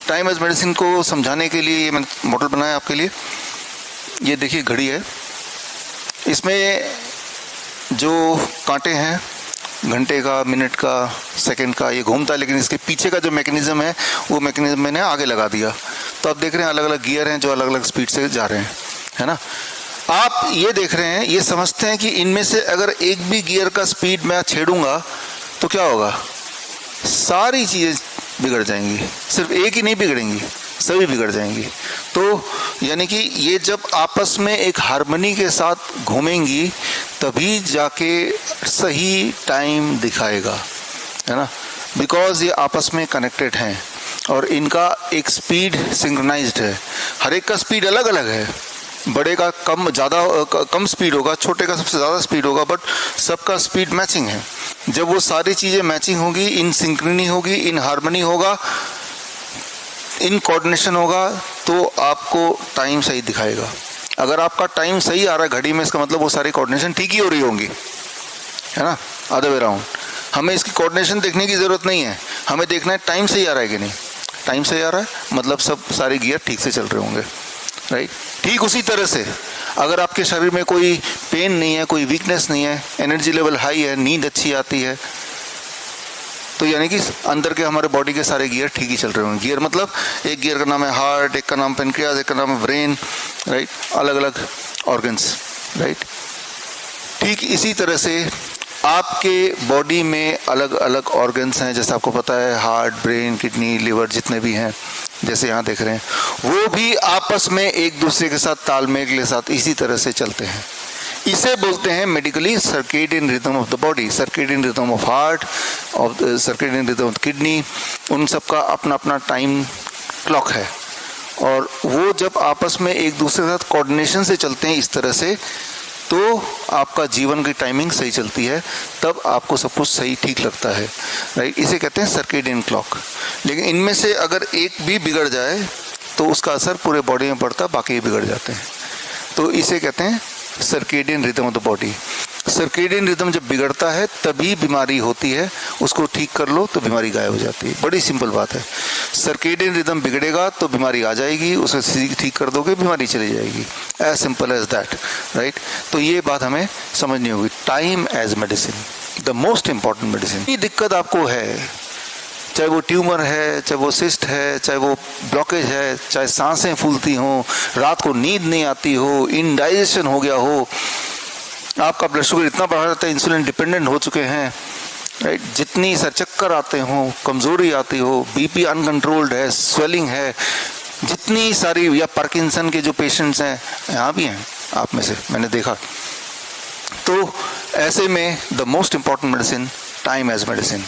Time as medicine को समझाने के लिए ये मैंने मॉडल बनाया आपके लिए। ये देखिए घड़ी है, इसमें जो कांटे हैं घंटे का, मिनट का, सेकंड का, ये घूमता है, लेकिन इसके पीछे का जो मैकेनिज्म है वो मैकेनिज्म मैंने आगे लगा दिया। तो आप देख रहे हैं अलग अलग गियर हैं जो अलग अलग स्पीड से जा रहे हैं, है ना। आप ये देख रहे हैं, ये समझते हैं कि इनमें से अगर एक भी गियर का स्पीड मैं छेड़ूंगा तो क्या होगा, सारी चीज़ें बिगड़ जाएंगी। सिर्फ एक ही नहीं बिगड़ेंगी, सभी बिगड़ जाएंगी। तो यानी कि ये जब आपस में एक हार्मनी के साथ घूमेंगी तभी जाके सही टाइम दिखाएगा, है ना। बिकॉज ये आपस में कनेक्टेड हैं और इनका एक स्पीड सिंक्रोनाइज्ड है। हर एक का स्पीड अलग अलग है, बड़े का कम स्पीड होगा, छोटे का सबसे ज़्यादा स्पीड होगा, बट सबका स्पीड मैचिंग है। जब वो सारी चीज़ें मैचिंग होगी, इन सिंक्रोनी होगी, इन हार्मनी होगा, इन कोऑर्डिनेशन होगा, तो आपको टाइम सही दिखाएगा। अगर आपका टाइम सही आ रहा है घड़ी में, इसका मतलब वो सारी कोऑर्डिनेशन ठीक ही हो रही होंगी, है ना। अदर वे राउंड हमें इसकी कोऑर्डिनेशन देखने की ज़रूरत नहीं है, हमें देखना है टाइम सही आ रहा है कि नहीं। टाइम सही आ रहा है मतलब सब सारे गियर ठीक से चल रहे होंगे, राइट। ठीक उसी तरह से अगर आपके शरीर में कोई पेन नहीं है, कोई वीकनेस नहीं है, एनर्जी लेवल हाई है, नींद अच्छी आती है, तो यानी कि अंदर के हमारे बॉडी के सारे गियर ठीक ही चल रहे होंगे। गियर मतलब एक गियर का नाम है हार्ट, एक का नाम पेनक्रियाज, एक का नाम है ब्रेन, राइट, अलग अलग ऑर्गन्स, राइट। ठीक इसी तरह से आपके बॉडी में अलग अलग ऑर्गन्स हैं, जैसे आपको पता है हार्ट, ब्रेन, किडनी, लिवर, जितने भी हैं, जैसे यहाँ देख रहे हैं, वो भी आपस में एक दूसरे के साथ तालमेल के साथ इसी तरह से चलते हैं। इसे बोलते हैं medically circadian rhythm of the body, circadian rhythm of heart, of circadian rhythm of kidney, उन सब का अपना अपना टाइम क्लॉक है। और वो जब आपस में एक दूसरे के साथ कोऑर्डिनेशन से चलते हैं इस तरह से, तो आपका जीवन की टाइमिंग सही चलती है, तब आपको सब कुछ सही ठीक लगता है, राइट। इसे कहते हैं सर्केडियन क्लॉक। लेकिन इनमें से अगर एक भी बिगड़ जाए तो उसका असर पूरे बॉडी में पड़ता है, बाकी बिगड़ जाते हैं। तो इसे कहते हैं circadian rhythm of the body. Circadian rhythm जब बिगड़ता है तभी बीमारी होती है, उसको ठीक कर लो तो बीमारी गायब हो जाती है। बड़ी सिंपल बात है, सर्केडियन रिदम बिगड़ेगा तो बीमारी आ जाएगी, उसे ठीक कर दोगे बीमारी चली जाएगी, as simple as that, right. तो ये बात हमें समझनी होगी। Time as medicine, the most important medicine. ये दिक्कत आपको है, चाहे वो ट्यूमर है, चाहे वो सिस्ट है, चाहे वो ब्लॉकेज है, चाहे सांसें फूलती हों, रात को नींद नहीं आती हो, इनडाइजेशन हो गया हो, आपका ब्लड शुगर इतना बढ़ा रहता है, इंसुलिन डिपेंडेंट हो चुके हैं, राइट, जितनी सर चक्कर आते हों, कमज़ोरी आती हो, बीपी अनकंट्रोल्ड है, स्वेलिंग है, जितनी सारी, या पार्किंसन के जो पेशेंट्स हैं, यहाँ भी हैं आप में से, मैंने देखा। तो ऐसे में the most important medicine time as medicine.